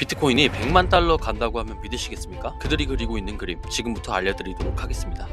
비트코인이 100만 달러 간다고 하면 믿으시겠습니까? 그들이 그리고 있는 그림 지금부터 알려드리도록 하겠습니다.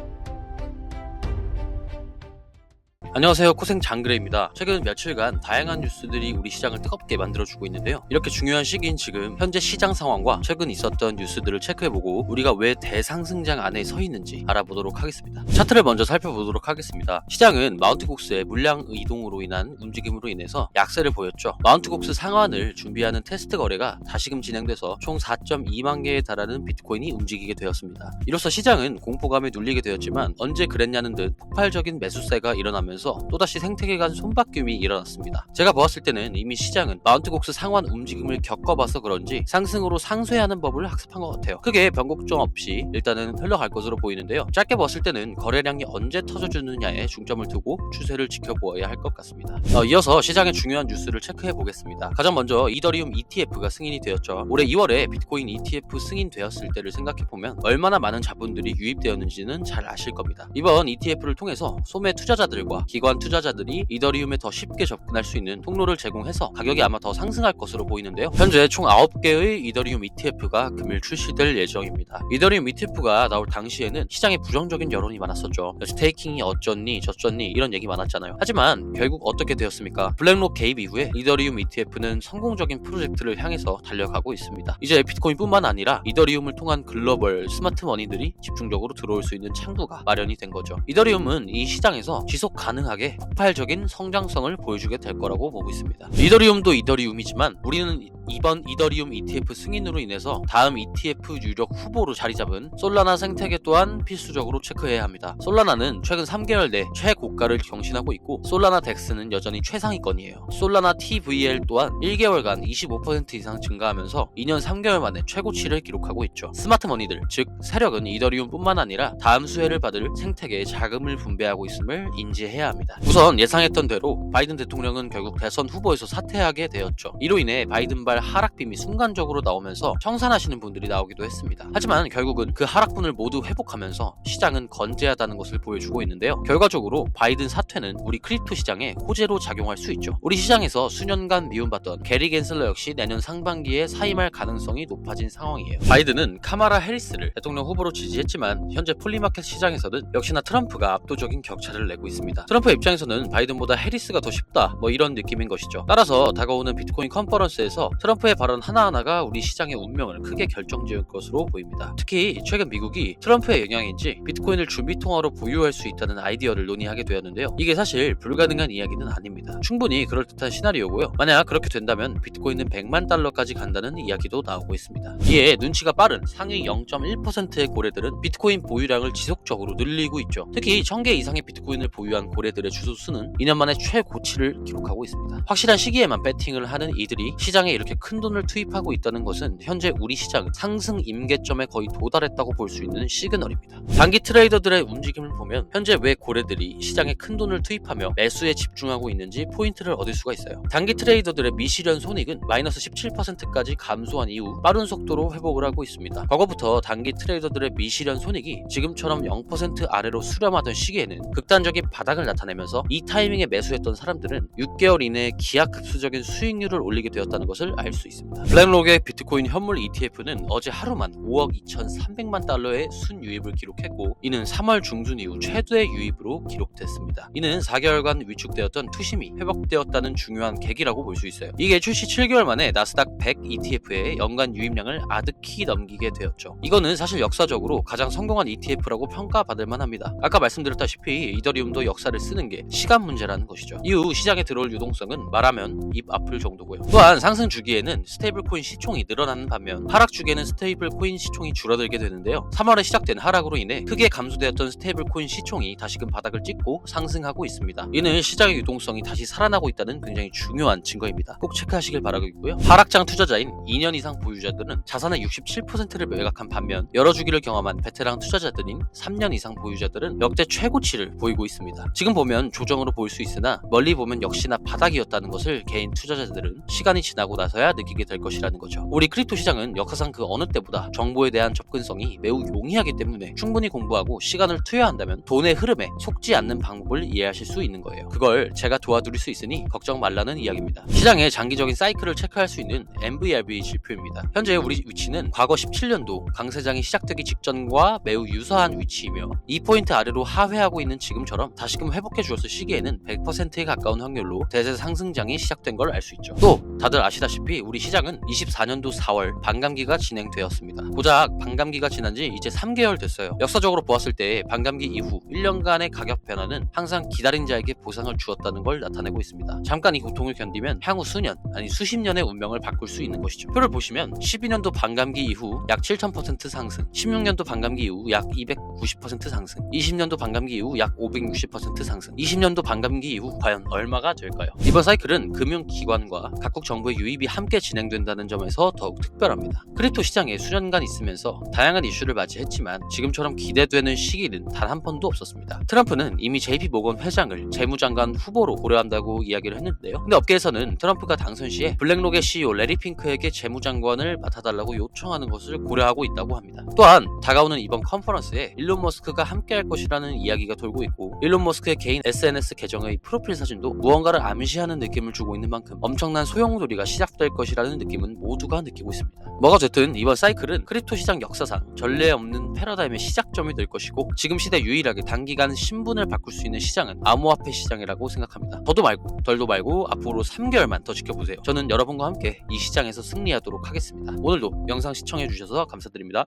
안녕하세요, 코생 장그레입니다. 최근 며칠간 다양한 뉴스들이 우리 시장을 뜨겁게 만들어주고 있는데요. 이렇게 중요한 시기인 지금 현재 시장 상황과 최근 있었던 뉴스들을 체크해보고 우리가 왜 대상승장 안에 서 있는지 알아보도록 하겠습니다. 차트를 먼저 살펴보도록 하겠습니다. 시장은 마운트 곡스의 물량 이동으로 인한 움직임으로 인해서 약세를 보였죠. 마운트 곡스 상한을 준비하는 테스트 거래가 다시금 진행돼서 총 4.2만 개에 달하는 비트코인이 움직이게 되었습니다. 이로써 시장은 공포감에 눌리게 되었지만 언제 그랬냐는 듯 폭발적인 매수세가 일어나면서 또다시 생태계 간 손바뀜이 일어났습니다. 제가 보았을 때는 이미 시장은 마운트 곡스 상환 움직임을 겪어봐서 그런지 상승으로 상쇄하는 법을 학습한 것 같아요. 크게 변곡점 없이 일단은 흘러갈 것으로 보이는데요. 짧게 봤을 때는 거래량이 언제 터져주느냐에 중점을 두고 추세를 지켜보아야 할 것 같습니다. 이어서 시장의 중요한 뉴스를 체크해 보겠습니다. 가장 먼저 이더리움 ETF가 승인이 되었죠. 올해 2월에 비트코인 ETF 승인되었을 때를 생각해보면 얼마나 많은 자본들이 유입되었는지는 잘 아실 겁니다. 이번 ETF를 통해서 소매 투자자들과 기관 투자자들이 이더리움에 더 쉽게 접근할 수 있는 통로를 제공해서 가격이 아마 더 상승할 것으로 보이는데요. 현재 총 9개의 이더리움 ETF가 금일 출시될 예정입니다. 이더리움 ETF가 나올 당시에는 시장에 부정적인 여론이 많았었죠. 스테이킹이 어쩌니 저쩌니 이런 얘기 많았잖아요. 하지만 결국 어떻게 되었습니까? 블랙록 개입 이후에 이더리움 ETF는 성공적인 프로젝트를 향해서 달려가고 있습니다. 이제 비트코인뿐만 아니라 이더리움을 통한 글로벌 스마트 머니들이 집중적으로 들어올 수 있는 창구가 마련이 된 거죠. 이더리움은 이 시장에서 지속 가능하게 폭발적인 성장성을 보여주게 될 거라고 보고 있습니다. 이더리움도 이더리움이지만 우리는 이번 이더리움 ETF 승인으로 인해서 다음 ETF 유력 후보로 자리 잡은 솔라나 생태계 또한 필수적으로 체크해야 합니다. 솔라나는 최근 3개월 내 최고가를 경신하고 있고 솔라나 덱스는 여전히 최상위권이에요. 솔라나 TVL 또한 1개월간 25% 이상 증가하면서 2년 3개월 만에 최고치를 기록하고 있죠. 스마트 머니들, 즉 세력은 이더리움뿐만 아니라 다음 수혜를 받을 생태계에 자금을 분배하고 있음을 인지해야 합니다. 우선 예상했던 대로 바이든 대통령은 결국 대선 후보에서 사퇴하게 되었죠. 이로 인해 바이든발 하락빔이 순간적으로 나오면서 청산하시는 분들이 나오기도 했습니다. 하지만 결국은 그 하락분을 모두 회복하면서 시장은 건재하다는 것을 보여주고 있는데요. 결과적으로 바이든 사퇴는 우리 크립토 시장에 호재로 작용할 수 있죠. 우리 시장에서 수년간 미움받던 게리 갠슬러 역시 내년 상반기에 사임할 가능성이 높아진 상황이에요. 바이든은 카마라 해리스를 대통령 후보로 지지했지만 현재 플리마켓 시장에서는 역시나 트럼프가 압도적인 격차를 내고 있습니다. 트럼프 입장에서는 바이든보다 해리스가 더 쉽다 이런 느낌인 것이죠. 따라서 다가오는 비트코인 컨퍼런스에서 트럼프의 발언 하나하나가 우리 시장의 운명을 크게 결정지을 것으로 보입니다. 특히 최근 미국이 트럼프의 영향인지 비트코인을 준비통화로 보유할 수 있다는 아이디어를 논의하게 되었는데요. 이게 사실 불가능한 이야기는 아닙니다. 충분히 그럴듯한 시나리오고요. 만약 그렇게 된다면 비트코인은 100만 달러까지 간다는 이야기도 나오고 있습니다. 이에 눈치가 빠른 상위 0.1%의 고래들은 비트코인 보유량을 지속적으로 늘리고 있죠. 특히 1000개 이상의 비트코인을 보유한 고래들의 주소 수는 2년 만에 최고치를 기록하고 있습니다. 확실한 시기에만 배팅을 하는 이들이 시장에 이렇게 큰 돈을 투입하고 있다는 것은 현재 우리 시장은 상승 임계점에 거의 도달했다고 볼 수 있는 시그널입니다. 단기 트레이더들의 움직임을 보면 현재 왜 고래들이 시장에 큰 돈을 투입하며 매수에 집중하고 있는지 포인트를 얻을 수가 있어요. 단기 트레이더들의 미실현 손익은 마이너스 17%까지 감소한 이후 빠른 속도로 회복을 하고 있습니다. 과거부터 단기 트레이더들의 미실현 손익이 지금처럼 0% 아래로 수렴하던 시기에는 극단적인 바닥을 나타내면서 이 타이밍에 매수했던 사람들은 6개월 이내에 기하급수적인 수익률을 올리게 되었다는 것을 알 수 있습니다. 블랙록의 비트코인 현물 ETF는 어제 하루만 5억 2,300만 달러의 순유입을 기록했고 이는 3월 중순 이후 최대의 유입으로 기록됐습니다. 이는 4개월간 위축되었던 투심이 회복되었다는 중요한 계기라고 볼 수 있어요. 이게 출시 7개월 만에 나스닥 100 ETF의 연간 유입량을 아득히 넘기게 되었죠. 이거는 사실 역사적으로 가장 성공한 ETF라고 평가받을 만합니다. 아까 말씀드렸다시피 이더리움도 역사를 쓰는 게 시간 문제라는 것이죠. 이후 시장에 들어올 유동성은 말하면 입 아플 정도고요. 또한 상승 주기에는 스테이블 코인 시총이 늘어나는 반면 하락 주기에는 스테이블 코인 시총이 줄어들게 되는데요. 3월에 시작된 하락으로 인해 크게 감소되었던 스테이블 코인 시총이 다시금 바닥을 찍고 상승하고 있습니다. 이는 시장의 유동성이 다시 살아나고 있다는 굉장히 중요한 증거입니다. 꼭 체크하시길 바라겠고요. 하락장 투자자인 2년 이상 보유자들은 자산의 67%를 매각한 반면 여러 주기를 경험한 베테랑 투자자들인 3년 이상 보유자들은 역대 최고치를 보이고 있습니다. 지금 보면 조정으로 보일 수 있으나 멀리 보면 역시나 바닥이었다는 것을 개인 투자자들은 시간이 지나고 나서야 지나서야 느끼게 될 것이라는 거죠. 우리 크립토 시장은 역사상 그 어느 때보다 정보에 대한 접근성이 매우 용이하기 때문에 충분히 공부하고 시간을 투여한다면 돈의 흐름에 속지 않는 방법을 이해하실 수 있는 거예요. 그걸 제가 도와드릴 수 있으니 걱정 말라는 이야기입니다. 시장의 장기적인 사이클을 체크할 수 있는 MVRV 지표입니다. 현재 우리 위치는 과거 17년도 강세장이 시작되기 직전과 매우 유사한 위치이며 2포인트 아래로 하회하고 있는 지금처럼 다시금 회복해 주었을 시기에는 100%에 가까운 확률로 대세 상승장이 시작된 걸 알 수 있죠. 또 다들 아시다시피 우리 시장은 24년도 4월 반감기가 진행되었습니다. 고작 반감기가 지난 지 이제 3개월 됐어요. 역사적으로 보았을 때 반감기 이후 1년간의 가격 변화는 항상 기다린 자에게 보상을 주었다는 걸 나타내고 있습니다. 잠깐 이 고통을 견디면 향후 수년 아니 수십 년의 운명을 바꿀 수 있는 것이죠. 표를 보시면 12년도 반감기 이후 약 7000% 상승, 16년도 반감기 이후 약 290% 상승, 20년도 반감기 이후 약 560% 상승, 20년도 반감기 이후 과연 얼마가 될까요? 이번 사이클은 금융기관과 각국 정부의 유입이 함께 진행된다는 점에서 더욱 특별합니다. 크립토 시장에 수년간 있으면서 다양한 이슈를 맞이했지만 지금처럼 기대되는 시기는 단 한 번도 없었습니다. 트럼프는 이미 JP 모건 회장을 재무장관 후보로 고려한다고 이야기를 했는데요. 근데 업계에서는 트럼프가 당선 시에 블랙록의 CEO 레리 핑크에게 재무장관을 맡아달라고 요청하는 것을 고려하고 있다고 합니다. 또한 다가오는 이번 컨퍼런스에 일론 머스크가 함께할 것이라는 이야기가 돌고 있고 일론 머스크의 개인 SNS 계정의 프로필 사진도 무언가를 암시하는 느낌을 주고 있는 만큼 엄청난 소용돌이가 시작될 것이라는 느낌은 모두가 느끼고 있습니다. 뭐가 됐든 이번 사이클은 크립토 시장 역사상 전례 없는 패러다임의 시작점이 될 것이고 지금 시대 유일하게 단기간 신분을 바꿀 수 있는 시장은 암호화폐 시장이라고 생각합니다. 더도 말고 덜도 말고 앞으로 3개월만 더 지켜보세요. 저는 여러분과 함께 이 시장에서 승리하도록 하겠습니다. 오늘도 영상 시청해주셔서 감사드립니다.